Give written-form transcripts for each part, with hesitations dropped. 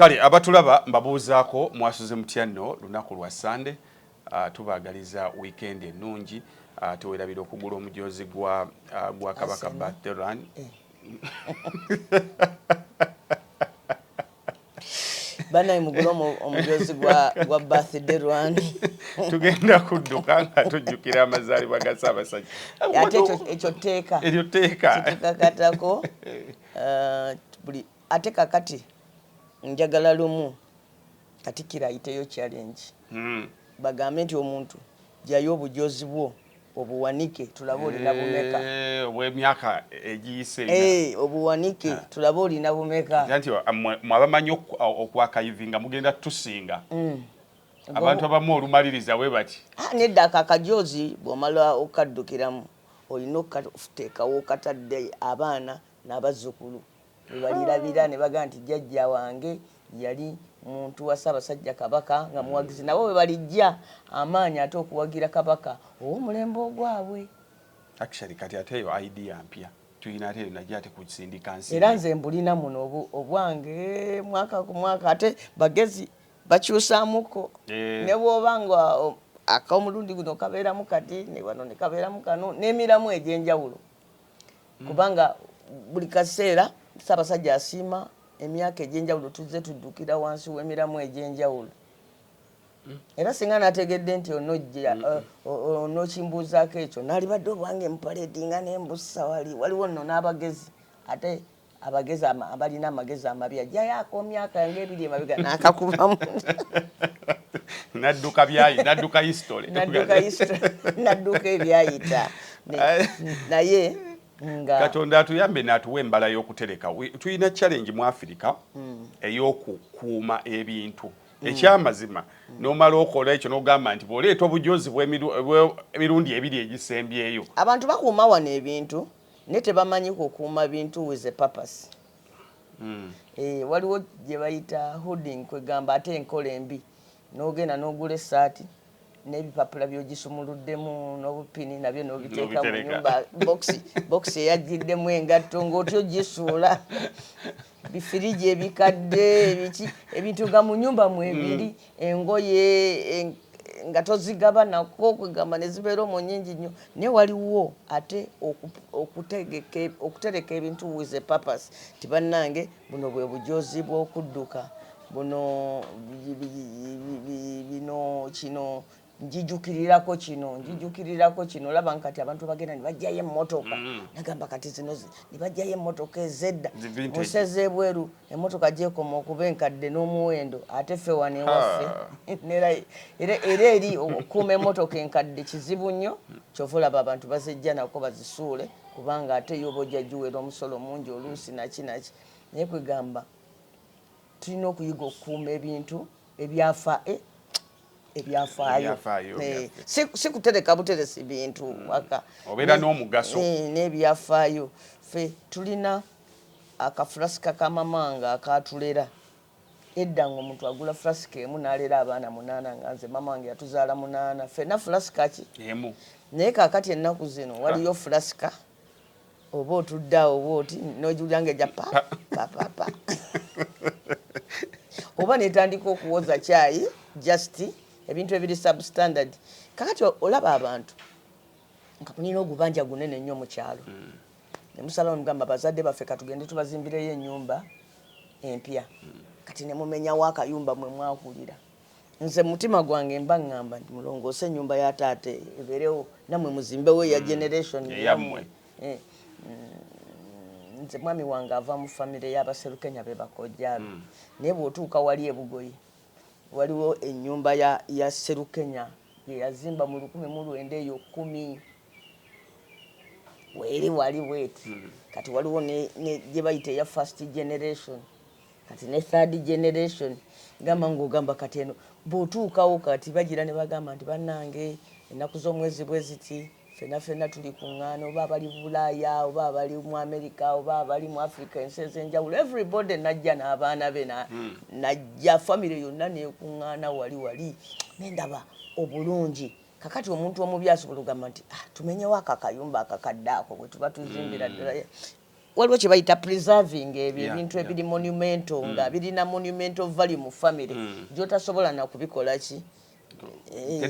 kale abatulaba mbabuuzaako mwasuze mutya nno lunaku lwa Sunday. Tubaagaliza weekend ennungi. Tuwerabira okugula omujoozi gwa Kabaka birthday run. Bana imugula omujoozi gwa birthday run. Tugenda kudduka nga tujjukira amazaalibwa ga Ssaabasajja. Ate ekyo tteeka. Eryo tteeka. Tukakatako. Ate kakati njagala lumu Katikkiro ayiteyo challenge. Bagambe nti omuntu jayo obujoozi bwo obuwanike tulabe olina bumeka. Obw'emyaka egiyise. Obuwanike tulabe olina bumeka. Nti mwabamanyi okwakayivinga mugenda tusinga. Abantu abamu olumaliriza bwe bati. Nedda akakajoozi bw'omala okaddukiramu olina okuteekawo okatadde abaana n'abazzukulu. Balirabira ne baga nti jjajja wange yali muntu wa Ssaabasajja Kabaka nga muwagizi nabo bwe balijja amaanyi ate okuwagira Kabaka ow'omulembe ogwabwe. Actually kati ate eyo idea mpya tulina ate najja ate kusindika nsi. Era nze mbulina muno obwange mwaka ku mwaka ate bagezi bakyusaamuko ne bw'oba nga ak'omulundi guno kabeeramu kati ne wano ne kabeeramu kano n'emiramu egy'enjawulo kubanga buli kaseera Ssaabasajja asiima emyaka egy'enjawulo tuzze tuddukira wansi w'emiramu egy'enjawulo. Era singa nategedde nti onokimbuuzaako ekyo naalibadde obwange mupaledinga n'embussa waliwo nno n'abagezi ate abagezi abalina amagezi amabi ajjayo ak'omyaka yange ebiri emabega n'akakubamu. Nadduka byayi, nadduka history. Nadduka ebyayita. Naye Katonda atuyambe n'atuwa embala y'okutereka. Tulina challenge mu Africa ey'okukuuma ebintu. Ekyamazima n'omala okola ekyo n'ogamba nti bw'oleeta obujoozi bw'emirundi ebiri egisembyeyo. Abantu bakuuma wano ebintu naye tebamanyi kukuuma bintu with a purpose. Waliwo gye bayita hoarding kwegamba ate enkola embi. N'ogenda n'ogula essaati n'ebipapula by'ogisumuluddemu n'obupini nabyo n'obiteeka mu nyumba box eyajjiddemu engatto ng'otyo gisuula bifiriji ebikadde ebintu nga mu nyumba mwebiri engoye nga tozigaba nako kwegamba ne zibeera omwo nnyingi nnyo naye waliwo ate okutereka ebintu with a purpose ti bannange buno bwe bujoozi bw'okudduka buno kino njijjukirirako kino laba nkati abantu bagenda ne bajjayo emmotoka nagamba kati zino ne bajjayo emmotoka ezedda museze bweru emmotoka gyekoma okuba enkadde n'omuwendo ate ffe wano ewaffe era eri okukuuma emmotoka enkadde kizibu nnyo kyova olaba abantu bazijja nako bazisuule kubanga ate yo oba ojja giwera omusolo mungi oluusi naki naye kwegamba tulina okuyiga okukuuma ebintu ebyafaayo si kutereka buteresi bintu waka obeera n'omugaso n'ebyafaayo ffe tulina akafulasika kamamanga akatulera edda ng'omuntu agula fulasika emu n'alera abaana 8 nga nze mama wange yatuzaala 8 ffenna fulasika ki emu naye kaakati ennaku zino waliyo fulasika oba otudde awo oba oti n'ogiwulira ng'ejja pa oba netandika okuwoza kyayi just ebintu ebiri substandard. Kakati olaba abantu nga tulina ogubanja gunene nnyo mu kyalo ne musala omugamba bazadde baffe katugende tubazimbireyo ennyumba empya kati ne mumenyawo akayumba mwe mwakulira. Nze mutima gwange mba ngamba nti mulongoose ennyumba ya taate ebeerewo nammwe muzimbewo ya generation yammwe. Nze mwami wange ava mu famire y'Abaserukenya be bakojjaabe naye bw'otuuka wali e Bugoyi waliwo ennyumba ya Serukenya ye yazimba mu 1910 weri wali bweti kati waliwo gye bayita eya first generation kati ne third generation gamba ng'ogamba kati eno bw'otuukawo kati bagira ne bagamba nti bannange ennaku z'omwezi bwe ziti ffenna tuli kuŋŋaana oba abali Bulaaya oba abali mu America oba abali mu Africa ensi ez'enjawulo everybody najja n'abaana be najja famire yonna neekuŋŋaana wali nendaba obulungi. Kakati omuntu omubi asobola okugamba nti tumenyewo akakayumba akakadde ako bwe tuba tuzimbira ddala waliwo kye bayita preserving ebyo ebintu ebiri monumental nga birina monumental value mu family gy'otasobola na kubikola ki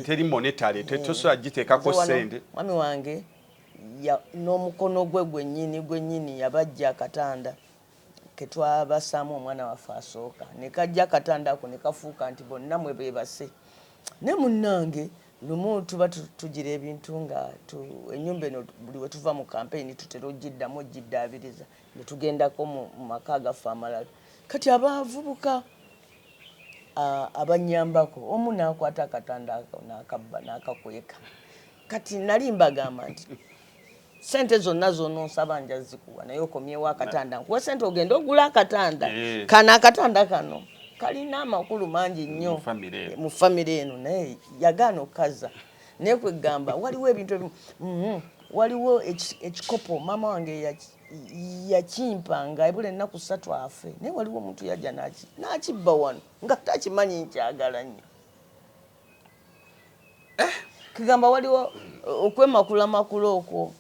teri monetary tetusobola giteekako ssente. Mwami wange n'omukono gwe gwennyini yabajja akatanda ketwabasaamu omwana waffe asooka ne kajja akatanda ako ne kafuuka nti bonna mwe beebase ne munnange lumu tuba tugira ebintu nga ennyumba eno buli we tuva mu kampeyini tutera ogiddamu ogiddaabiriza ne tugendako mu maka gaffe amalala kati abavubuka abanyambako omu n'akwata akatanda ako n'akabba n'akakweka kati nali mbagamba nti sente zonna nsaba nja zikuwa naye okomyewo akatanda nkuwa sente ogenda ogula akatanda kana akatanda kano kalina amakulu mangi nnyo mu famire eno naye yagaana okkaza naye kwegamba waliwo ebintu waliwo ekikopo maama wange yakimpa nga ebula ennaku 3 afe naye waliwo omuntu yajja n'akibba wano nga takimanyi nkyagala nnyo kigamba waliwo okwemakulamakula okwo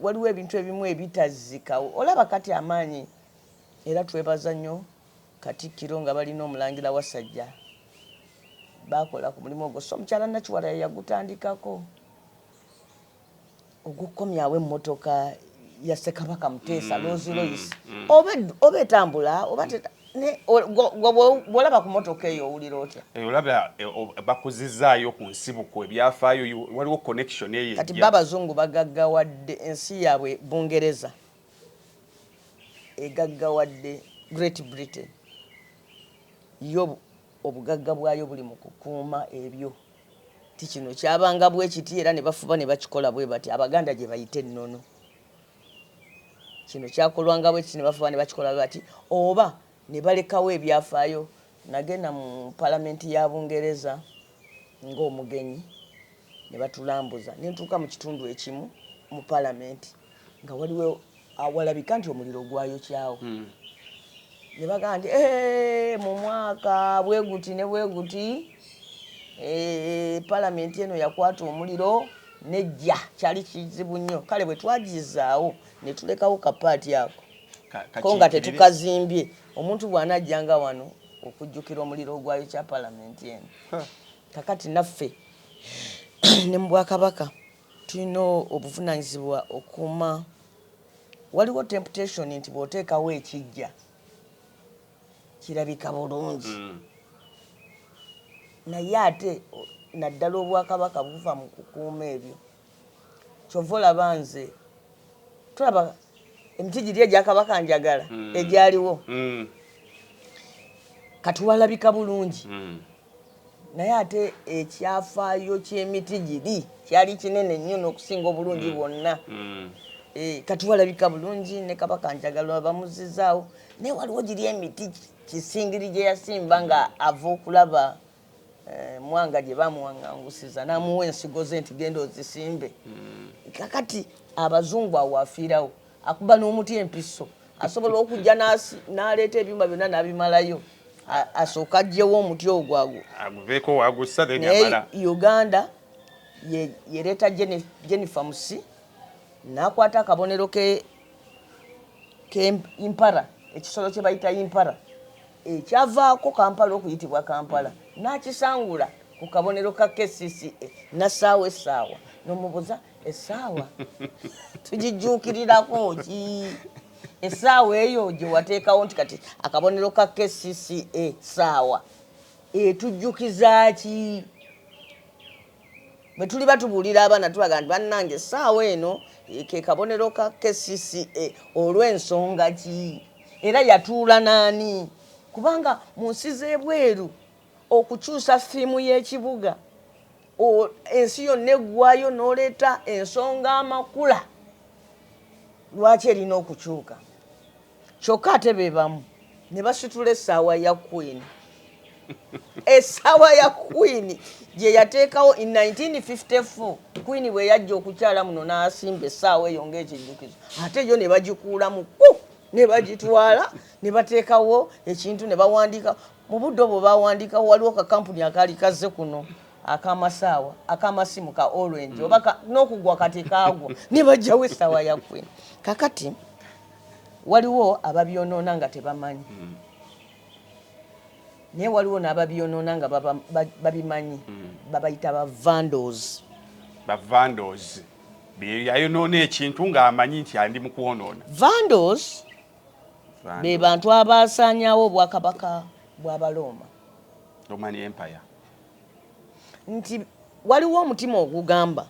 waliwo ebintu ebimu ebitazikawo olaba kati amaanyi era twebaza nnyo Katikkiro nga balina omulangira Wasajja bakola ku mulimu ogwo so omukyala Nakiwala yagutandikako ogukomyawo emmotoka ya Ssekabaka Muteesa Rolls Royce oba etambula oba bw'olaba ku mmotoka eyo owulira otya olaba bakuzizaayo ku nsibuko ebyafaayo waliwo connection eyo kati babazungu bagaggawadde ensi yaabwe Bungereza egaggawadde Great Britain yo obugagga bwayo buli mu kukuuma ebyo ti kino kyabanga bwe kiti era ne bafuba ne bakikola bwe bati Abaganda gye bayite ennono kino kyakolwanga bwe kiti ne bafuba ne bakikola bwe bati oba ne balekawo ebyafaayo nagenda mu palamenti ya Bungereza ng'omugenyi ne batulambuza ne ntuuka mu kitundu ekimu mu palamenti nga waliwo awalabika nti omuliro gwayokyawo ne bagamba nti mu mwaka bweguti ne bweguti palamenti eno yakwata omuliro nejja kyali kizibu nnyo kale bwe twagizaawo ne tulekawo kapaati ako ko nga tetukazimbye omuntu bw'anajjanga wano okujjukira omuliro ogwayokya palamenti eno kakati naffe ne mu Bwakabaka tulina obuvunaanyizibwa okuuma waliwo temptation nti bw'oteekawo ekijja kirabika bulungi naye ate naddala Obwakabaka buva mu kukuuma ebyo kyova olaba nze tulaba emiti giri egya Kabaka njagala egyaliwo katuwalabika bulungi naye ate ekyafaayo ky'emiti giri kyali kinene nnyo n'okusinga obulungi bwonna katuwalabika bulungi ne Kabaka njagala bamuzizaawo naye waliwo giri emiti kisingiri gye yasimba nga ava okulaba mwanga gye bamuwaŋŋangusiza n'amuwa ensigo ze nti genda ozisimbe kakati abazungu awo afiirawo akuba n'omuti empiso asobola okujja n'aleeta ebyuma byonna n'abimalayo asooka aggyewo omuti ogwo aguveeko wagussa naye Uganda yereeta Jennifer Musi n'akwata akabonero ke impara ekisolo kye bayita impara ekyavaako Kampala okuyitibwa Kampala n'akisangula ku kabonero ka KCCA nasaawa essaawa n'omubuuza essaawa tugijjuukirirako ki essaawa eyo gye wateekawo nti kati akabonero ka KCCA saawa etujjukiza ki bwe tuli batubuulira abaana tulaga nti bannange essaawa eno ke kabonero ka KCCA olw'ensonga ki era yatuula naani kubanga mu nsi z'ebweru okukyusa ffiimu y'ekibuga ensi yonna eggwayo n'oleeta ensonga amakula lwaki erina okukyuka kyokka ate beebamu ne basitula essaawa ya Queen essaawa ya Queen gye yateekawo in 1954 Queen bwe yajja okukyala muno n'asimba essaawa eyo ng'ekijjukizo ate yo ne bagikuulamu ne bagitwala ne bateekawo ekintu ne bawandiika mu budde obwo bawandiikawo waliwo kakampuni akaali kazze kuno akamasaawa akamasimu ka orange oba n'okugwa kati kaagwa ne bajjawo essaawa ya Queen. Kakati waliwo ababyonoona nga tebamanyi naye waliwo n'ababyonoona nga babimanyi babayita ba vandals. Ba vandals yayonoona ekintu ng'amanyi nti andi mu kwonoona. Vandals be bantu abasaanyaawo obwakabaka bw'Abaroma, Roman Empire. Nti waliwo omutima ogugamba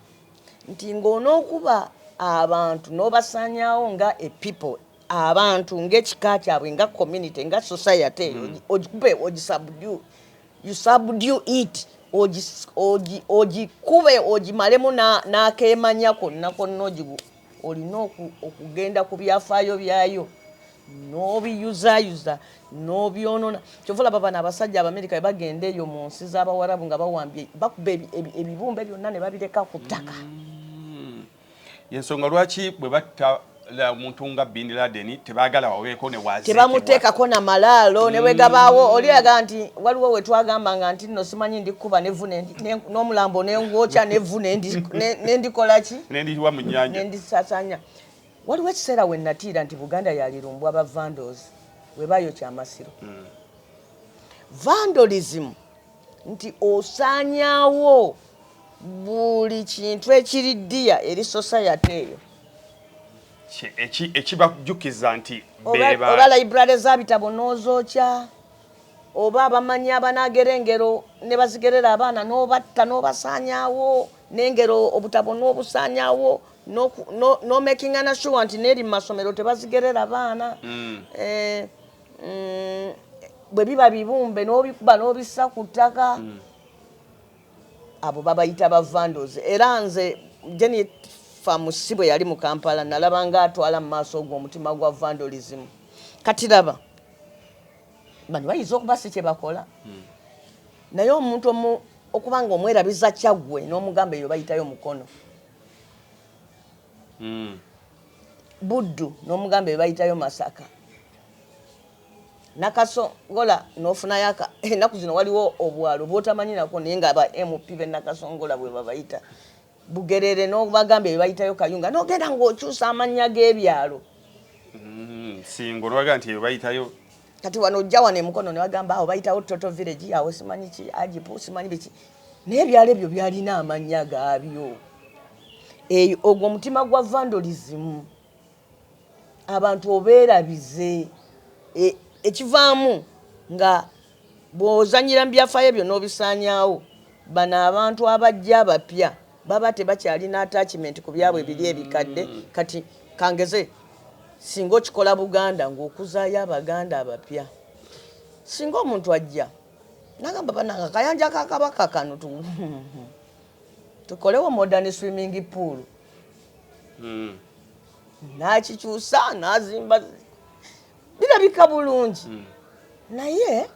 nti ng'onookuba abantu n'obasaanyaawo nga a people, abantu ng'ekika kyabwe nga community nga society ogikube ogisubdue, you subdue it, ogikube ogimalemu n'akeemanya konna konna olina okugenda ku byafaayo byayo n'obiyuzayuza n'obyonona. Kyova olaba bano abasajja Abamerika bagenda eyo mu nsi z'Abawarabu nga bawambye bakuba ebibumbe byonna ne babireka ku ttaka. Yensonga lwaki bwe batta omuntu nga Bin Laden tebaagala waweeko ne wazi tebamuteekako na malaalo ne bwegabaawo oliyaga nti waliwo we twagambanga nti nno simanyi ndikuba nevu n'omulambo n'engwokya nevu nendikola ki nendiwa mu nnyanja nendisasanya. Waliwo ekiseera we natiira nti Buganda yalirumbwa aba vandals we bayokya amasiro. Vandalism nti osaanyaawo buli kintu ekiriddiya eri society eyo ekibajjukiza nti oba library z'abitabo n'ozookya oba abamanyi abanaagera engero ne bazigerera abaana n'obatta n'obasaanyaawo n'engero obutabo n'obusaanyaawo no making sure nti n'eri mu masomero tebazigerera abaana. Bwe biba bibumbe n'obikuba n'obissa ku ttaka abo babayita ba vandals. Era nze Jennifer Musibwe yali mu Kampala nalaba nga atwala mu maaso ogw'omutima gwa vandalism. Kati laba bano bayinza okuba si kye bakola naye omuntu okuba nga omwerabiza kyaggwe n'omugamba eyo bayitayo mukono. Buddu n'omugamba eyo bayitayo Masaka. Nakasongola n'ofunayo ennaku zino waliwo obwalo bw'otamanyi nako naye nga aba MP be Nakasongola bwe babayita. Bugerere n'obagamba eyo bayitayo Kayunga n'ogenda ng'okyusa amannya g'ebyalo. Singo lwaga nti eyo bayitayo kati wano ojja wano emukono ne bagamba awo bayitawo Toto Village awo simanyi ki Ajipu simanyi biki naye ebyalo ebyo byalina amannya gaabyo. Eyo ogwo omutima gwa vandalism abantu obeerabize ekivaamu nga bw'ozanyira mu byafaayo ebyo n'obisaanyaawo bano abantu abajja abapya baba tebakyalina attachment ku byabwe biri ebikadde. Kati kangeze singa okikola Buganda ng'okuzaayo Abaganda abapya singa omuntu ajja nagamba bananga kayanja kakabaka kano tukolewo modern swimming pool nakikyusa nazimba birabika bulungi naye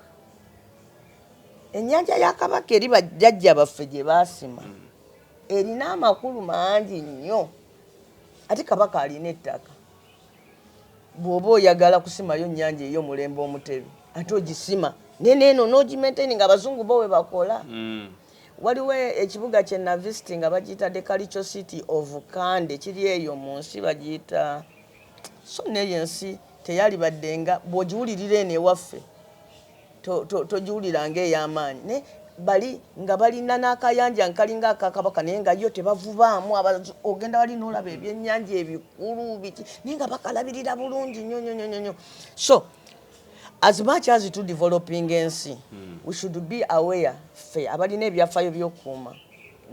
ennyanja ya Kabaka eri bajjajja baffe gye baasima erina amakulu mangi nnyo ate Kabaka alina ettaka. Bw'oba oyagala kusimayo nnyanja eyo mulembe omutebe ate ogisima neneeno n'ogimaintain nga Abazungu bo we bakola. Waliwo ekibuga kye navisiting nga bagiyita the cultural city of Kande kiri eyo mu nsi bagiyita so neyo ensi teyali baddenga bw'ogiwulirira eno ewaffe togiwulira ng'ey'amaanyi ne bali nga balina n'akayanja nkalinga akakabaka naye nga yo tebavubaamu ogenda wali n'olaba ebyennyanja ebikulu biki naye nga bakalabirira bulungi nnyo. So as much as to developing ensi we should be aware ffe abalina ebyafaayo by'okukuuma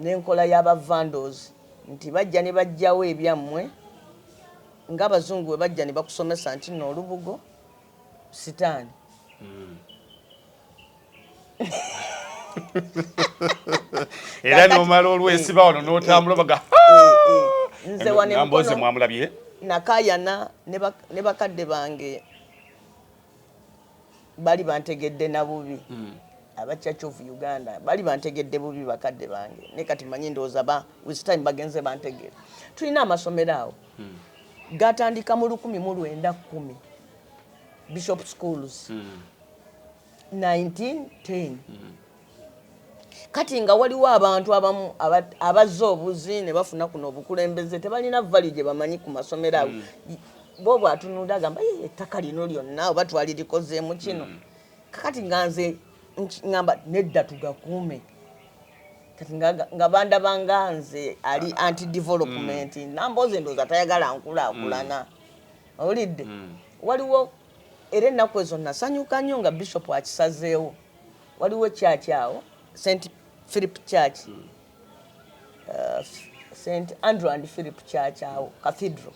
n'enkola y'aba vandals nti bajja ne bajjawo ebyammwe ng'Abazungu bwe bajja ne bakusomesa nti nno olubugo sitaani. Era n'omala olwesiba wano n'otambula baga nze wane mboze mwamulabye nakayana ne bakadde bange bali bantegedde na bubi aba Church of Uganda bali bantegedde bubi bakadde bange ne kati manyi ndowooza with time bagenze bantegedde. Tulina amasomero awo gatandika mu 1910 Bishop Schools 1910 kati nga waliwo abantu abamu abazza obuzi ne bafuna kuno obukulembeze tebalina vali gye bamanyi ku masomero ago bo bwatunula agamba ettaka lino lyonna oba twalirikozeemu kino kakati nga nze ngamba nedda tugakuume kati nga bandabanga nze ali anti development namboze ndooza tayagala nkulaakulana owulidde waliwo era ennaku ezo nasanyuka nnyo nga bishop akisazeewo waliwo church awo St Philip Church St Andrew and Philip Church awo cathedral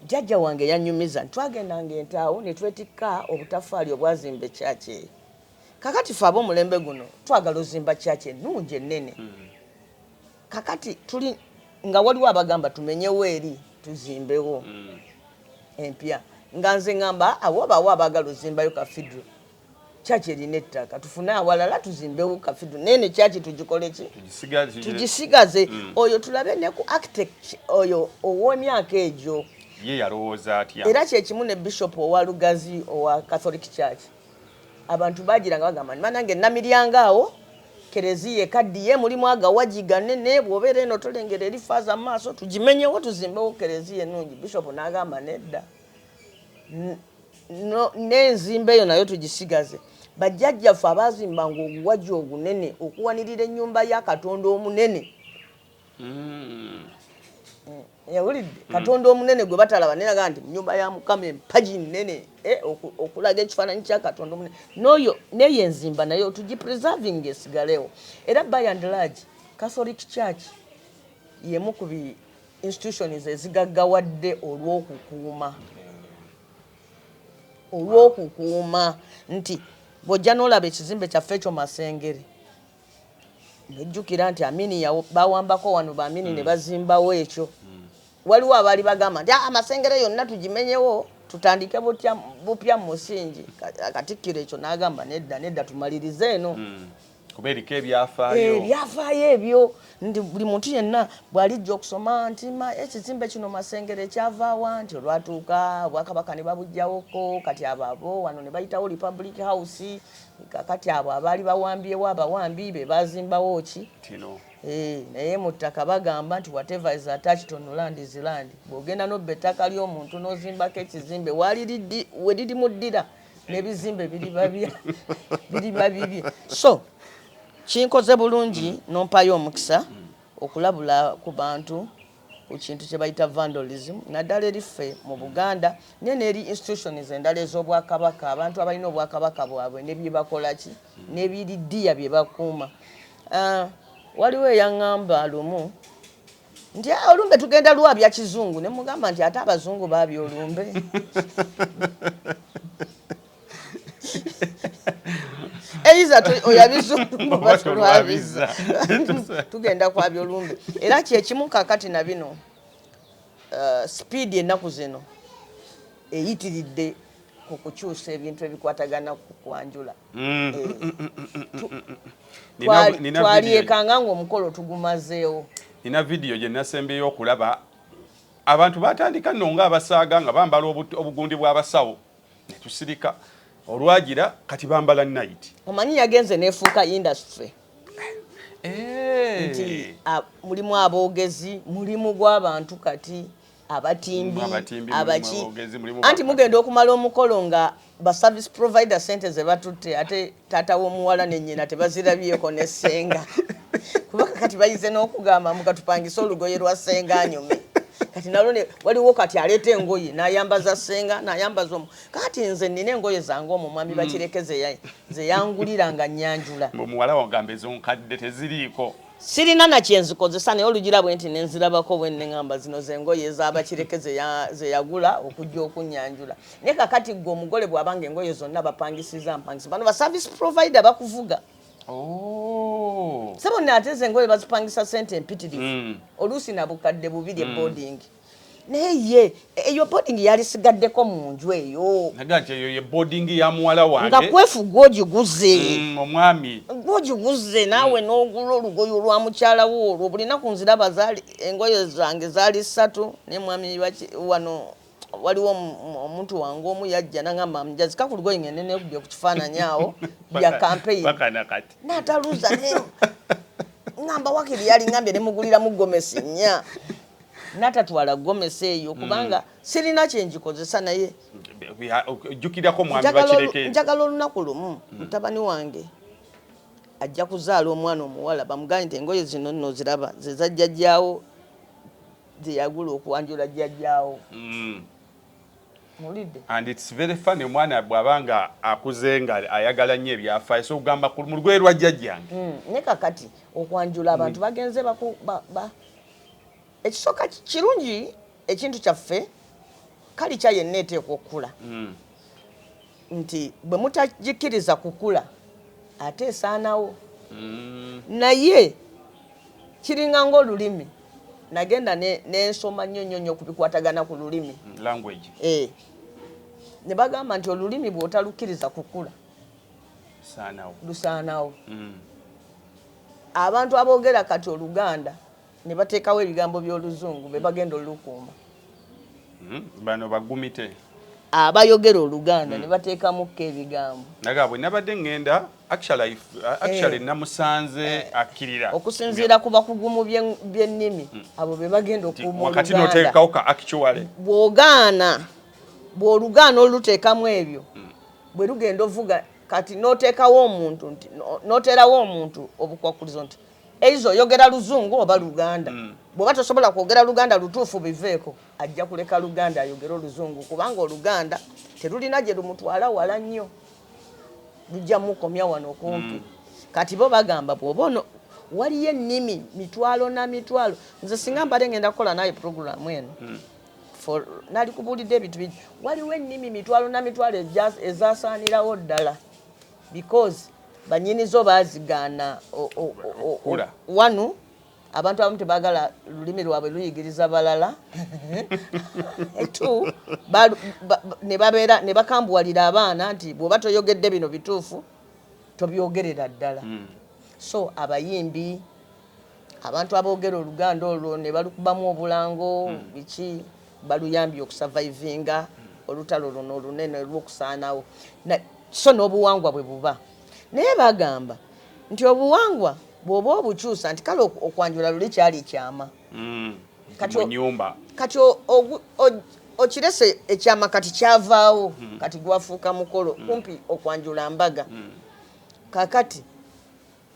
jjajja wange yanyumiza twagendanga entaawo ne twetikka obutafaali obwazimba church eyo kakati fe ab'omulembe guno twagala ozimba church ennungi ennene kakati tuli nga waliwo abagamba tumenyewo eri tuzimbewo empya nga nze ngamba awobawo abagala ozimbayo cathedral church erina ettaka tufune awalala tuzimbewo cathedral nene church tugikole ki tugisigaze oyo tulabe ne ku architect oyo ow'emyaka egyo ye yalowooza atya era kyekimu ne bishop owa Lugazi owa Catholic Church abantu bagiranga bagamba nange namiryanga awo kereziya ekaddiye mulimu agawagiga nene bw'obeera eno tolengera eri faaza mu maaso tugimenyewo tuzimbewo kereziya ennungi bishop n'agamba nedda n'enzimba eyo nayo tugisigaze bajjajjaffe abazimbanga obuwagi ogunene okuwanirira ennyumba ya Katonda omunene yawulidde Katonda omunene gwe batalaba neraga nti nyumba ya Mukama empaji nnene okulaga ekifaananyi kya Katonda omunene n'oyo neyo enzimba nayo tugipreserving esigalewo era by and large Catholic Church yemu ku bi institutions ezigaggawadde olw'okukuuma nti bw'ojja n'olaba ekizimbe kyaffe ekyo Masengere ng'ejjukira nti Amini bawambako wano Bamini ne bazimbawo ekyo waliwo abaali bagamba nti Amasengere yonna tugimenyewo tutandike bupya mu musingi Katikkiro ekyo n'agamba nedda tumalirize eno kuba eriko ebyafaayo ebyo nti buli muntu yenna bw'alijja okusoma nti ekizimbe kino Masengere kyavaawa nti olwatuuka Obwakabaka ne babuggyawoko kati abo wano ne bayitawo Republic House kati abo abaali bawambyewo abawambi be bazimbawo ki naye mu ttaka bagamba nti whatever is attached on land is land bw'ogenda n'obba ettaka ly'omuntu n'ozimbako ekizimbe we lirimuddira n'ebizimbe biriba bibye so kinkoze bulungi nompayo omukisa okulabula ku bantu ku kintu kye bayita vandalism naddala eriffe mu Buganda nene eri institutions endala ez'Obwakabaka abantu abalina Obwakabaka bwabwe ne bye bakola ki n'ebiridiya bye bakuuma waliwo eyaŋŋamba lumu nti olumbe tugenda lwabya kizungu ne mugamba nti ate abazungu baabya olumbe Eiza oyabizungu batulwabiza tugenda kwabya olumbe era kyekimu kakati na bino speed ennaku zino eyitiridde ku kukyusa ebintu ebikwatagana ku kwanjula twaliekanga ng'omukolo tugumazeewo nina vidiyo gye nasembeyo okulaba abantu batandika nno ng'abasaaga nga bambala obugundi bw'abasawo ne tusirika olwagira kati bambala night omanyi yagenze nefuuka industry nti mulimu aboogezi mulimu gw'abantu kati abatimbi abaki anti mugenda okumala omukolo nga ba service provider sente ze batutte ate taata w'omuwala ne nnyina tebazirabyeko ne ssenga kubaka kati bayize n'okugamba mukatupangisa olugoye lwa ssenga anyume kati nalone waliwo kati aleeta engoye n'ayambaza ssenga n'ayambaza kati nze nina engoye zange omumwami bakirekeze ze yanguliranga nnyanjula omuwala wagamba ezonkadde teziriiko sirina nakyenzikozesa naye olugira bwe nti nenzirabako bwe neŋŋamba zino zengoye ez'abakirekeze ze yagula okujja okunnyanjula naye kakati gwe omugole bw'abanga engoye zonna bapangisiza mpangisa bano ba service provider bakuvuga sebo nate engoye bazipangisa sente empitirivu oluusi na bukadde bubiri boarding naye eyo boarding yalisigaddeko mu nju eyo nagati eyo ye boarding ya muwala wange nga kwefuga ogiguze omwami ogiguze naawe n'ogula olugoye olwa mukyala wo olwo buli naku nziraba zaali engoye zange zaali 3 ne mwami wano waliwo omuntu wange omu yajja nangamba mjazi kakulugoye ngende nekubye ku kifaananyi awo bya campaign bakana kati n'ataluuza ngamba wakiri yali ngambye ne mugulira mu gomesi nya natatwala gomesi eyo kubanga sirina kyenjikozesa naye jukirako mwami bakireke njagala olunaku lumu mutabani wange ajja kuzaala omwana omuwala bamuganye nti engoye zino nno ziraba ze jjajjaawo zeyagula okwanjula jjajjaawo. And it's very funny omwana bw'abanga akuze nga ayagala nnyo ebyafaayo so kugamba mu lugoye lwa jjajjange. Ne kakati okwanjula abantu bagenze ekisooka kirungi ekintu kyaffe kali kya yenna eteekwa okukula nti bwe mutagikiriza kukula ate esaanawo naye kiringa ng'olulimi nagenda n'ensoma nnyo kubikwatagana ku lulimi language ne bagamba nti olulimi bw'otalukiriza kukula lusaanawo. Abantu aboogera kati Oluganda ne bateekawo ebigambo by'Oluzungu be bagenda olukuuma. Bano bagumite abayogera Oluganda ne bateekamukko ebigambo. Naga bwe nabadde ngenda actually namusanze akkirira okusinziira ku bakugumu by'ennimi abo be bagenda okuuma Oluganda. Wakati n'oteekawo ka actually bw'Oluganda oluteekamu ebyo bwe lugenda ovuga kati n'oteekawo omuntu nti n'oteerawo omuntu obukwakkulizo nti eizo oyogera Luzungu oba Luganda bw'oba tosobola kwogera Luganda lutuufu biveeko ajja kuleka Luganda ayogera Oluzungu kubanga Oluganda terulina gye lumutwala wala nnyo lujja mukomya wano kumpi. Kati bo bagamba bw'oba waliyo ennimi mitwalo na mitwalo nze singa mbadde ngenda kukola naye programu eno nali kubuulidde ebintu bingi waliwo ennimi mitwalo na mitwalo ezaasaanirawo ddala because banyinizo baazigaana wanu abantu abamu tebaagala lulimi lwabwe luyigiriza balala tu ne bakambuwalira abaana nti bw'oba toyogedde bino bituufu tobyogerera ddala. So abayimbi abantu aboogera Oluganda olwo ne balukubamu obulango biki baluyambye okusavaivinga olutalo luno olunene lw'okusaanawo so n'obuwangwa bwe buba. Naye bagamba nti obuwangwa bw'oba obukyusa nti kale okwanjula luli kyali kyama kati okirese ekyama kati kyavaawo kati gwafuuka mukolo kumpi okwanjula mbaga kakati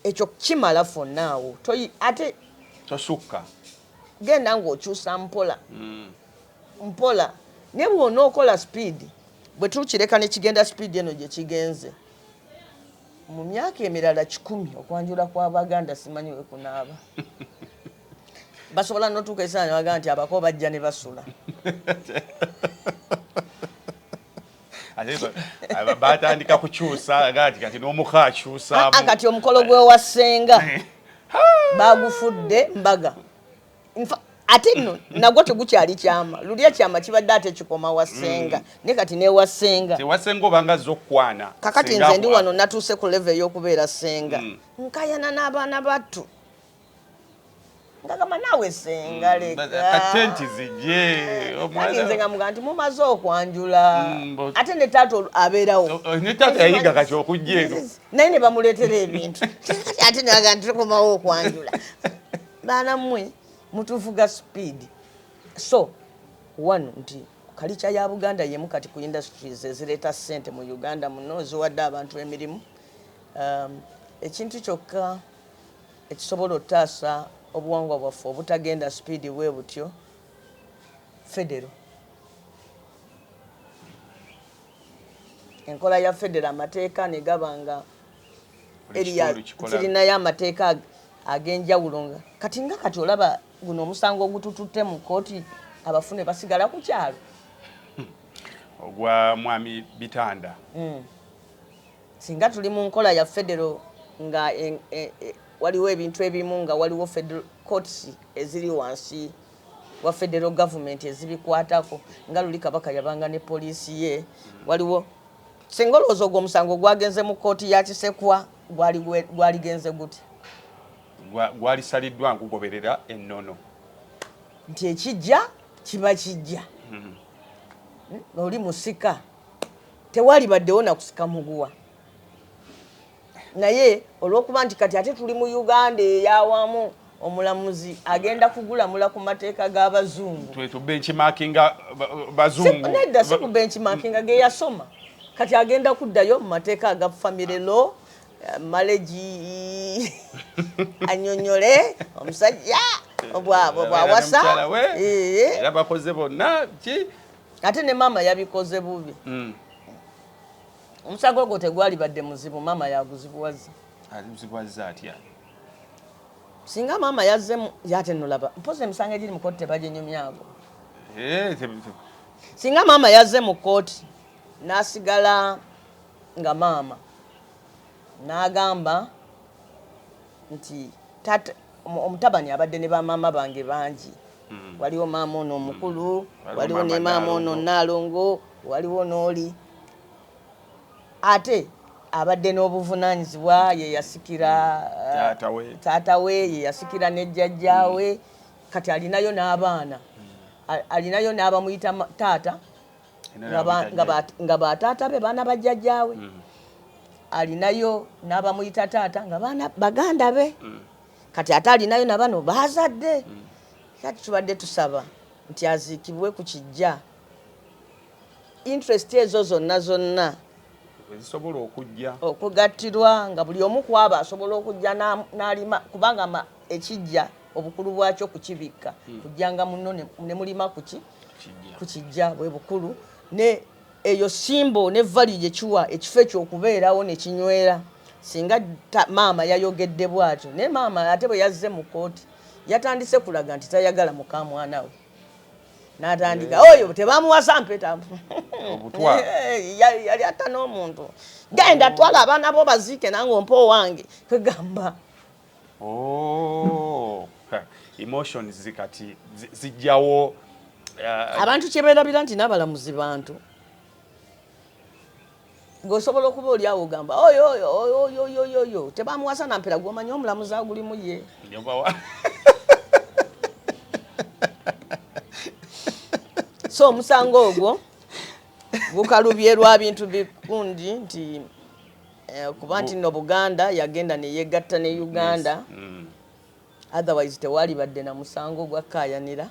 ekyo kimala fonnaawo ate tosukka genda ng'okyusa mpola naye bw'onookola speed bwe tukireka ne kigenda speed eno gye kigenze mu myaka emirala 10 okwanjula kw'Abaganda simanyi we kunaaba basobola n'otuuka esaana bagamba nti abako bajja ne basula batandika kukyusa kati n'omuka akyusaamu kati omukolo gwe wassenga bagufudde mbaga ate nno nagwo tegukyali kyama lulya kyama kibadde ate kikoma wassenga ne kati ne wassenga tewasenga obanga zokwana kakati nze ndi wano natuuse ku level y'okubeera ssenga nkayana n'abaana battu ngagamba naawe ssenga leka katenti zijje omwana nze ngamugamba nti mumaze okwanjula ate ne taata abeerawo ne taata yayiga kati okujja eno naye ne bamuleetera ebintu ate naga nti tukomawo okwanjula baana mmwe mutuvuga speed. So one nti kalicha ya Buganda yemu kati ku industries ezireta ssente mu Uganda muno ziwadde abantu emirimu ekintu kyokka ekisobola otaasa obuwangwa bwaffe obutagenda speed bwe butyo federo enkola ya federo amateeka ne gabanga eriya kirinayo amateeka agenjawulo kati nga kati olaba guno omusango ogutututte mu kooti abafune basigala ku kyalo ogwa mwami Bitanda singa tuli mu nkola ya federo nga waliwo ebintu ebimu nga waliwo federal courts eziri wansi wa federal government ezibikwatako nga luli Kabaka yabanga ne poliisi ye waliwo singa olowooza ogwo omusango gwagenze mu kooti ya Kisekwa gwaligenze gute gwalisaliddwa nkugoberera ennono nti ekijja kiba kijja oli musika tewali baddewo na kusika muguwa naye olw'okuba nti kati ate tuli mu Uganda eyawamu omulamuzi agenda kugulamula ku mateeka g'abazungu tu benchmarkinga bazungu nedda si ku benchmarkinga ge yasoma kati agenda kuddayo mu mateeka aga family law maleji anyonyole omusajja bwawasa era bakoze bonna ki ate ne mama yabikoze bubi omusango ogwo tegwali badde muzibu mama yaguzibuwaza alimuzibuwaza atya singa mama yazzemu yate nolaba mpoze emisango egiri mu kooti tebaginyumyago singa mama yazze mu kooti n'asigala nga mama n'agamba nti tata omutabani abadde ne bamaama bange bangi waliwo maama ono omukulu waliwo ne maama ono Nalongo waliwo n'oli ate abadde n'obuvunaanyizibwa ye yasikira taata we ye yasikira ne jjajjaawe kati alinayo n'abaana alinayo n'abamuyita taata nga bataata be baana bajjajjaawe alinayo n'abamuyita taata nga baana baganda be kati ate alinayo na bano bazadde kati tubadde tusaba nti aziikibwe ku kijja interest ezo zonna ezisobola okujja okugattirwa nga buli omu kwaba asobola okujja n'alima kubanga ekijja obukulu bwakyo kukibikka kujjanga muno ne mulima ku kijja bwe bukulu ne eyo simbo ne value gyekiwa ekifo ekyokubeerawo ne kinywera singa maama yayogedde bwatyo ne maama ate bwe yazze mu kooti yatandise kulaga nti tayagala muka mwana we n'atandika oyo tebamuwasa mpeta obutwa yali atta n'omuntu genda twala abaana bo baziike nange ompa owange kwegamba emotions zikati zijjawo abantu kyebeerabira nti n'abalamuzi bantu ng'osobola okuba oli awo ogamba oyo tebamuwasa nampera gw'omanyi omulamuzi agulimu ye so omusango ogwo gukalubye lwa bintu bikundi nti kuba nti no Buganda yagenda ne yegatta ne Uganda otherwise tewali badde na musango gwakaayanira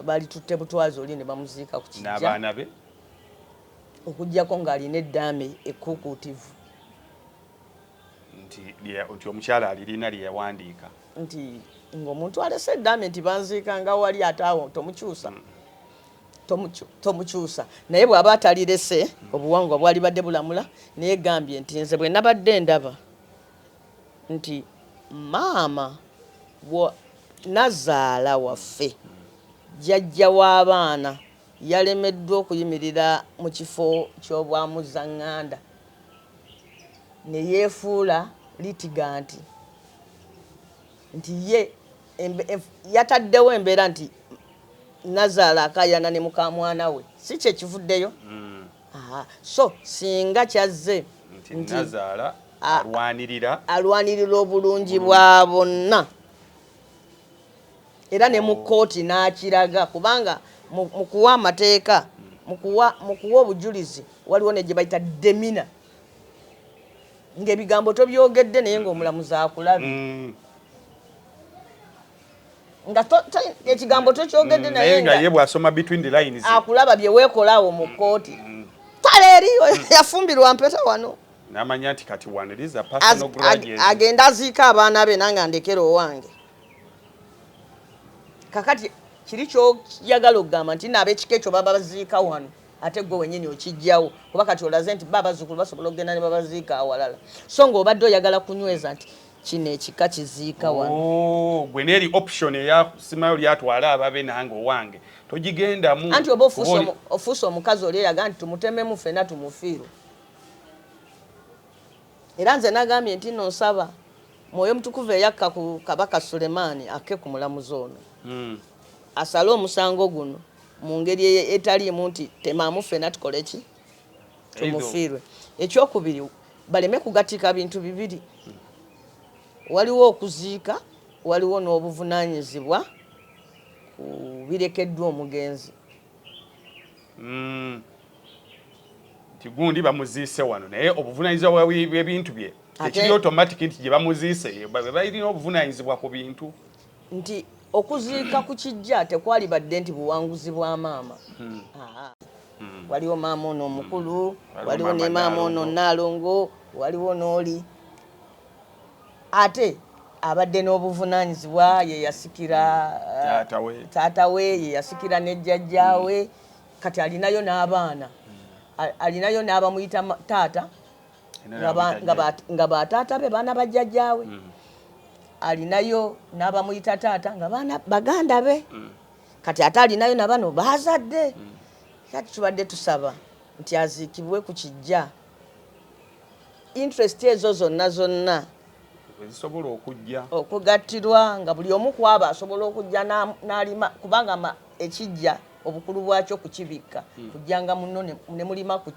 bali tutte butwazi oli ne bamuziika ku kijja n'abaana be okujjako ng'alina eddaame ekkukuutivu nti omukyala alirina lye yawandiika nti ng'omuntu alese eddaame nti banziika nga wali ate awo tomukyusa naye bw'aba atalirese obuwangwa bwali badde bulamula naye gambye nti nze bwe nabadde ndaba nti maama nazaala waffe jjajja w'abaana yalemeddwa okuyimirira mu kifo ky'obwamuzaŋŋanda ne yeefuula litiganti nti ye yataddewo embeera nti nazaala akayana ne muka mwana we si kye kivuddeyo so singa kyazze nti nazaala alwanirira obulungi bwa bonna era ne mu kooti n'akiraga kubanga mu kuwa amateeka mu kuwa obujulizi waliwo ne gye bayita demina ng'ebigambo tobyogedde naye ng'omulamuzi akulabye nga ekigambo tokyogedde naye nga ye bw'asoma between the lines akulaba bye weekolawo mu kooti tale eri yafumbirwa mpeta wano n'amanya nti kati waniriza personal grudges agenda aziika abaana be nange andekera owange kakati kiri kyoyagala okugamba nti n'ab'ekika ekyo baba baziika wano ate gwe wenyini okijjawo kuba kati olaze nti babazzukulu basobola okugenda ne babaziika awalala so ng'obadde oyagala kunyweza nti kino ekika kiziika wano gwe neeri option eyasimayo lyatwala ababe nange owange togigendamu anti oba ofuuse omukazi oli eraga nti tumutememu ffenna tumufiirwe era nze nagambye nti nno nsaba mwoyo mutukuvu eyakka ku kabaka Sulemaani akke ku mulamuzi ono asale omusango guno mu ngeri etaliimu nti temaamu ffenna tukole ki tumufiirwe ekyokubiri baleme kugatika bintu bibiri waliwo okuziika waliwo n'obuvunaanyizibwa ku birekeddwa omugenzi gundi bamuziise wano naye obuvunaanyizibwa bw'ebintu bye tekiri automatic nti gye bamuziise balina obuvunaanyizibwa ku bintu nti okuziika ku kijja tekwali badde nti buwanguzi bwa maama. Waliwo maama ono omukulu, waliwo ne maama ono Naalongo, waliwo n'oli ate abadde n'obuvunaanyizibwa ye yasikira taata we, ye yasikira ne jjajjaawe, kati alinayo n'abaana, alinayo n'abamuyita taata nga bataata be baana bajjajjaawe, alinayo n'abamuyita taata nga baana baganda be, kati ate alinayo na bano baazadde. Kati tubadde tusaba nti aziikibwe ku kijja. Interest ezo zonna ezisobola okugattirwa nga buli omu kwaba asobola okujja n'alima, kubanga ekijja obukulu bwakyo kukibikka kujjanga muno ne mulima ku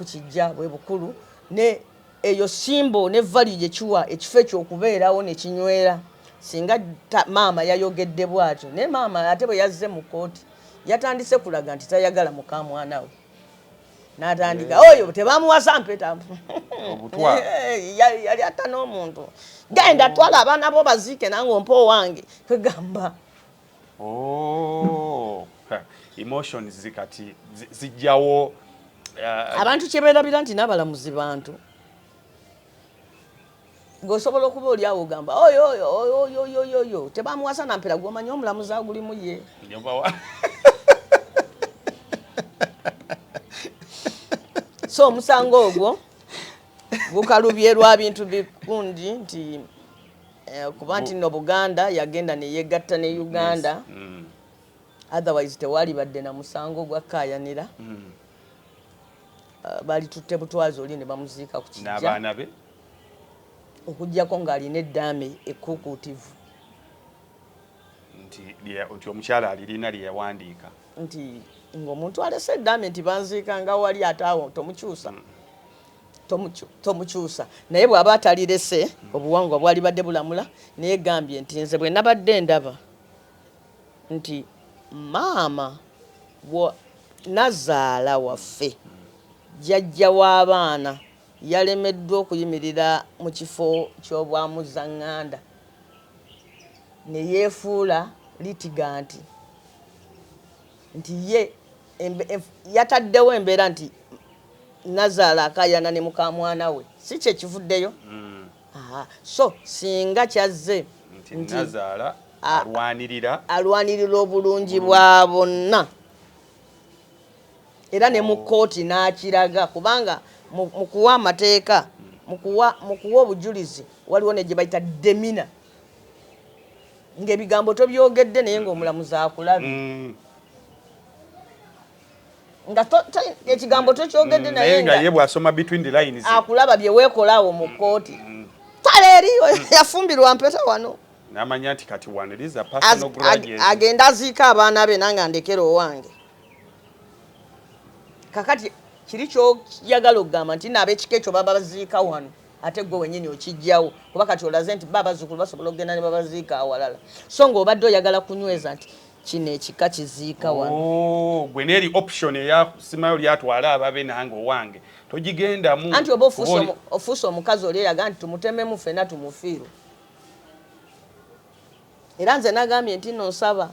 kijja bwe bukulu, ne eyo simbo ne value gye kiwa ekifo ekyokubeerawo ne kinywera. Singa maama yayogedde bw'atyo, ne maama ate bwe yazze mu kooti yatandise kulaga nti tayagala muka mwana we, n'atandika oyo tebamuwasa mpeta obutwa yali atta n'omuntu, genda twala abaana bo baziike nange ompa owange kwegamba. Emotions zikati zijjawo abantu kye beerabira nti n'abalamuzi bantu ng'osobola okuba oli awo ogamba oyo tebamuwasa nampera gw'omanyi omulamuzi agulimu ye. So omusango ogwo gukalubye lwa bintu bikundi nti kuba nti no Buganda yagenda ne yegatta ne Uganda. Otherwise tewali badde na musango gwa kaayanira. Bali tutte butwazi oli ne bamuziika ku kijja n'abaana be okujjako ng'alina eddaame ekkukuutivu nti omukyala alirina lye yawandiika nti ng'omuntu alese eddaame nti banziika nga wali ate awo tomukyusa naye bw'aba atalirese obuwangwa bwali badde bulamula naye gambye nti nze bwe nabadde ndaba nti maama Nazaala waffe jjajja w'abaana yalemeddwa okuyimirira mu kifo ky'obwamuzaŋŋanda ne yeefuula litiganti nti ye yataddewo embeera nti Nazaala akaayana ne muka mwana we, si kye kivuddeyo. So singa kyazze nti Nazaala alwanirira obulungi bwa bonna era ne mu kkooti n'akiraga, kubanga mu kuwa amateeka mu kuwa obujulizi waliwo ne gye bayita demina, ng'ebigambo tobyogedde naye ng'omulamuzi akulabye nga ekigambo tokyogedde naye nga ye bw'asoma between the lines akulaba bye weekolaawo mu kkooti. Twala eri yafumbirwa mpeta wano n'amanya nti kati wano eriza personal grudges agenda aziika abaana be nange andekera owange. Kakati kiri kyoyagala okugamba nti n'ab'ekika ekyo baba baziika wano ate gwe wennyini okijjawo, kuba kati olaze nti babazzukulu basobola okugenda ne babaziika awalala, so ng'obadde oyagala kunyweza nti kino ekika kiziika wano. Gwe neeri option eyasimayo lyatwala ababe nange owange togigendamu, anti oba ofuuse omukazi oli eyaga nti tumutememu ffenna tumufiirwe. Era nze nagambye nti nno nsaba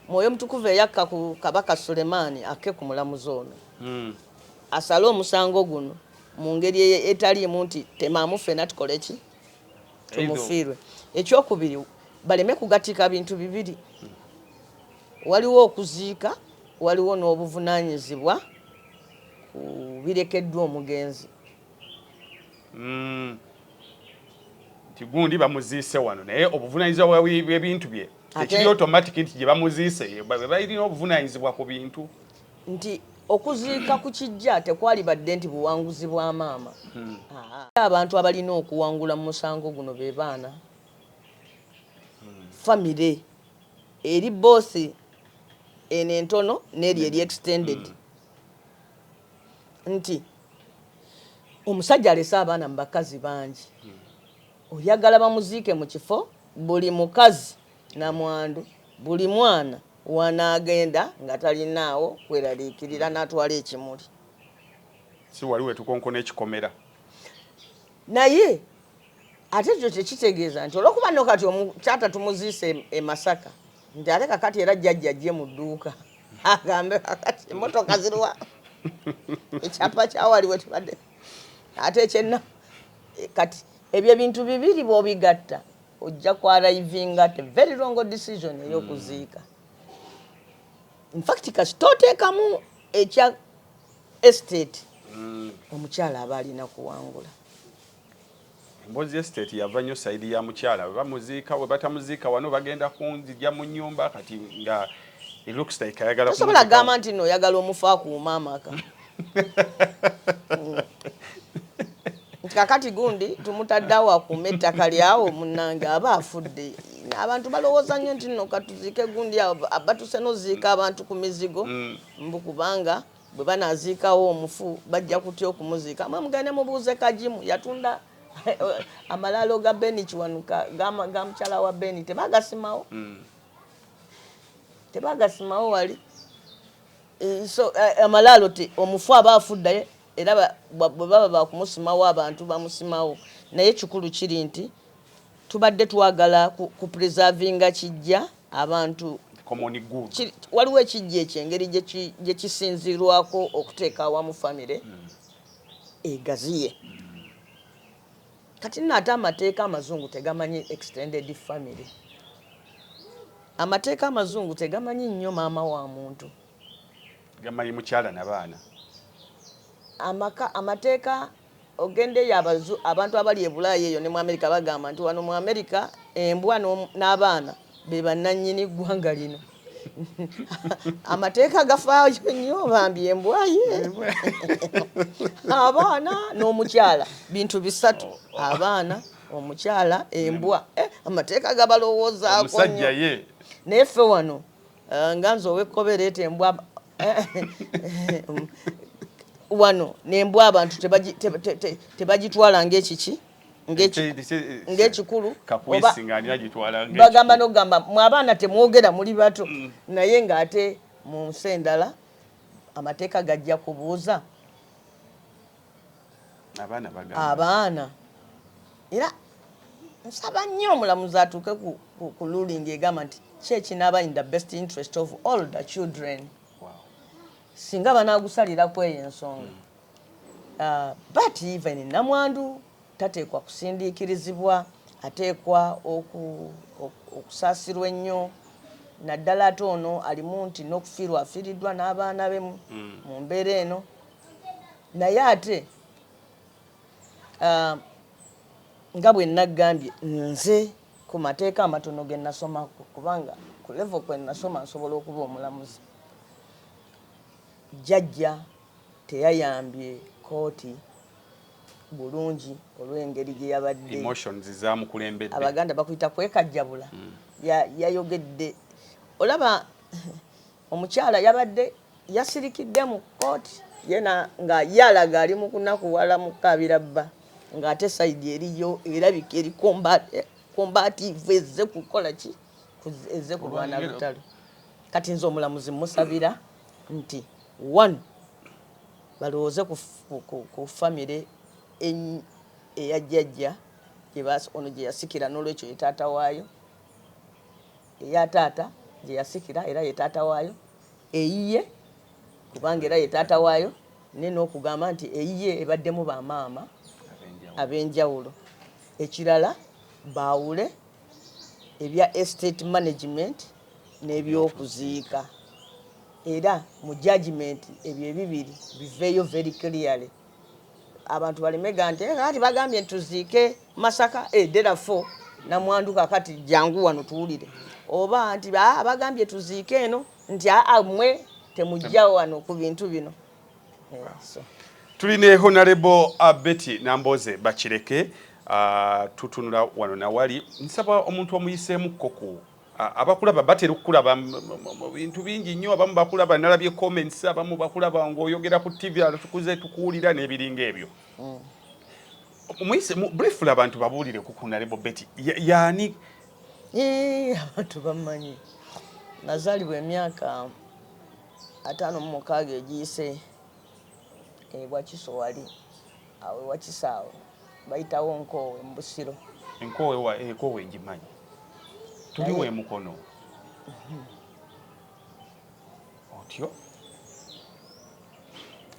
Mwoyo Mutukuvu eyakka ku Kabaka Sulemaani akke ku mulamuzi ono asale omusango guno mu ngeri etaliimu nti temaamu ffenna tukole ki tumufiirwe. Ekyokubiri baleme kugatika bintu bibiri, waliwo okuziika, waliwo n'obuvunaanyizibwa ku birekeddwa omugenzi. Nti gundi bamuziise wano naye obuvunaanyizibwa bw'ebintu bye tekiri automatic nti gye bamuziise balina obuvunaanyizibwa ku bintu. Nti okuziika ku kijja tekwali badde nti buwanguzi bwa maama. Abantu abalina okuwangula mu musango guno be baana, famire eri boosi eno entono n'eri eri extended. Nti omusajja alese abaana mu bakazi bangi, oyagala bamuziike mu kifo, buli mukazi na mwandu, buli mwana wanaagenda nga talinaawo kweraliikirira n'atwala ekimuli. si waliwe tukonkona ekikomera naye ate ekyo tekitegeeza nti olwokuba nno kati omukyata tumuziise e Masaka nti ate kakati era jjajja ajje mu dduuka agambe kakati emmotoka ziriwa ekyapa kyawaliwe tubadde ate ekyenna kati ebyo ebintu bibiri bw'obigatta ojja kwarayivinga te very wrong decision ey'okuziika in fact kasi tooteekamu ekya estate omukyala aba alina kuwangula Mbozi estate yava nnyo saidi ya mukyala we bamuziika we batamuziika wano bagenda kunzijja mu nnyumba kati nga it looks like ayagala tosobola gamba nti no oyagala omufa akuuma amaka kakati gundi tumutaddeawo akuuma ettaka lyawo munnange aba afudde abantu balowooza nnyo nti no katuziike gundi awo batuse noziika abantu ku mizigo mbu kubanga bwe banaaziikawo omufu bajja kutya okumuziika mwe mugende mubuuze kajimu yatunda amalalo ga Beni Kiwanuka ga mukyala wa Beni tebagasimawo tebagasimawo wali so amalalo omufu aba afudde era bwe baba bakumusimawo abantu bamusimawo naye kikulu kiri nti tubadde twagala ku preservinga kijja abantu waliwo ekijja ekyengeri gye kisinzirwako okuteeka awamu famire egaziye kati ate amateeka amazungu tegamanyi extended family amateeka amazungu tegamanyi nnyo maama wa muntu gamanyi mukyala n'abaana amateeka ogendeyo abantu abali e Bulaaya eyo ne mu Amerika bagamba nti wano mu Amerika embwa n'abaana be bannannyini ggwanga lino amateeka gafaayo nnyo bambi embwa ye abaana n'omukyala bintu bisatu abaana omukyala embwa amateeka gabalowoozaako omusajja ye naye ffe wano nga nze ow'ekkobereeta embwa wano nembwa abantu tebagitwala ng'ekiki ng'ekikulu bagamba n'okugamba mwe abaana temwogera muli bato naye ng'ate mu nsi endala amateeka gajja kubuuza abaana era nsaba nnyo omulamuzi atuuke ku ruling egamba nti ki ekinaaba in the best interest of all the children singa banaagusalirako eyo ensonga but even namwandu tateekwa kusindiikirizibwa ateekwa okusaasirwa ennyo naddala ate ono alimu nti n'okufiirwa afiiriddwa n'abaana be mu mbeera eno naye ate nga bwe nagambye nze ku mateeka amatono ge nasomako kubanga ku level kwe nasoma nsobola okuba omulamuzi jjajja teyayambye kooti bulungi olw'engeri gye yabadde emotions zaamukulembedde abaganda bakuyita kwekajjabula yayogedde olaba omukyala yabadde yasirikidde mu kooti yena nga yalaga ali mu kunakuwala mu kabira bba ng'ate sayidi eriyo erabika eri combative ezze kukola ki ezze kulwana lutalo kati nze omulamuzi musabira nti one balowooze ku famire eya jjajja ono gye yasikira n'olwekyo ye taata waayo eya taata gye yasikira era ye taata waayo eyiye kubanga era ye taata waayo naye n'okugamba nti eyiye ebaddemu bamaama ab'enjawulo ekirala baawule ebya estate management n'ebyokuziika era mu judgment ebyo ebibiri biveeyo very clearly abantu balemega nti kati bagambye tuziike Masaka derafo namwandu kakati jangu wano tuwulire oba nti bagambye tuziike eno nti mwe temujja wano ku bintu bino tuline Honorable Betty Namboze Bakireke tutunula wano nawali nsaba omuntu omuyiseemu koko abakulaba batera okukulaba mu bintu bingi nnyo abamu bakulaba nalabye comments abamu bakulaba ng'oyogera ku TV tukuze tukuwulira n'ebiringa ebyo briefly abantu babuulire ku Honorable Betty yaani abantu bamanyi nazaalibwa emyaka 56 egiyise Wakiso wali awe Wakisaawo bayitawo Nkowe mu Busiro. Nkowe ngimanyi tuliwe Mukono otyo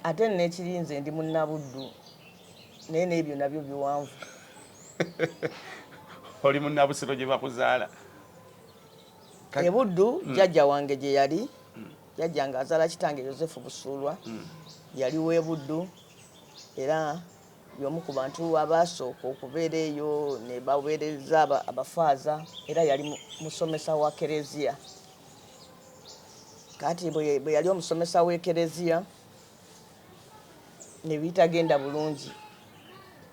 ate n'ekirinze ndi Munnabuddu naye n'ebyo nabyo biwanvu. oli Munnabusiro gye bakuzaala Buddu jjajja wange gye yali jjajja nga azaala kitange Yosefu Busulwa yali w'e Buddu era y'omu ku bantu abaasooka okubeera eyo ne baweereza abafaaza era yali musomesa wa Kereziya. Kati bwe yali omusomesa w'Ekereziya ne bitagenda bulungi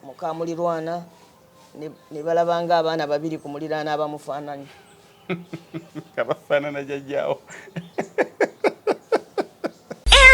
muka mulirwana ne balabanga abaana babiri ku muliraana abamufaananyi. Kabafaanana jjajjaawo.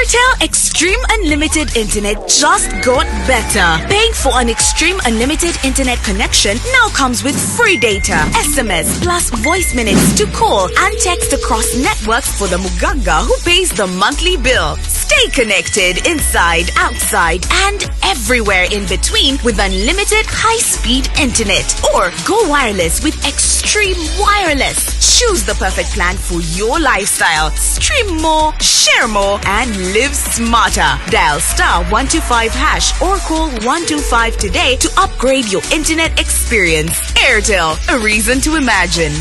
Airtel Extreme Unlimited Internet just got better. Paying for an Extreme Unlimited Internet connection now comes with free data, SMS plus voice minutes to call and text across networks for the Muganga who pays the monthly bill. Stay connected inside, outside, and everywhere in between with unlimited high-speed internet. Or go wireless with Extreme Wireless. Choose the perfect plan for your lifestyle. Stream more, share more, and live smarter. Dial *125# or call 125 today to upgrade your internet experience. Airtel, a reason to imagine.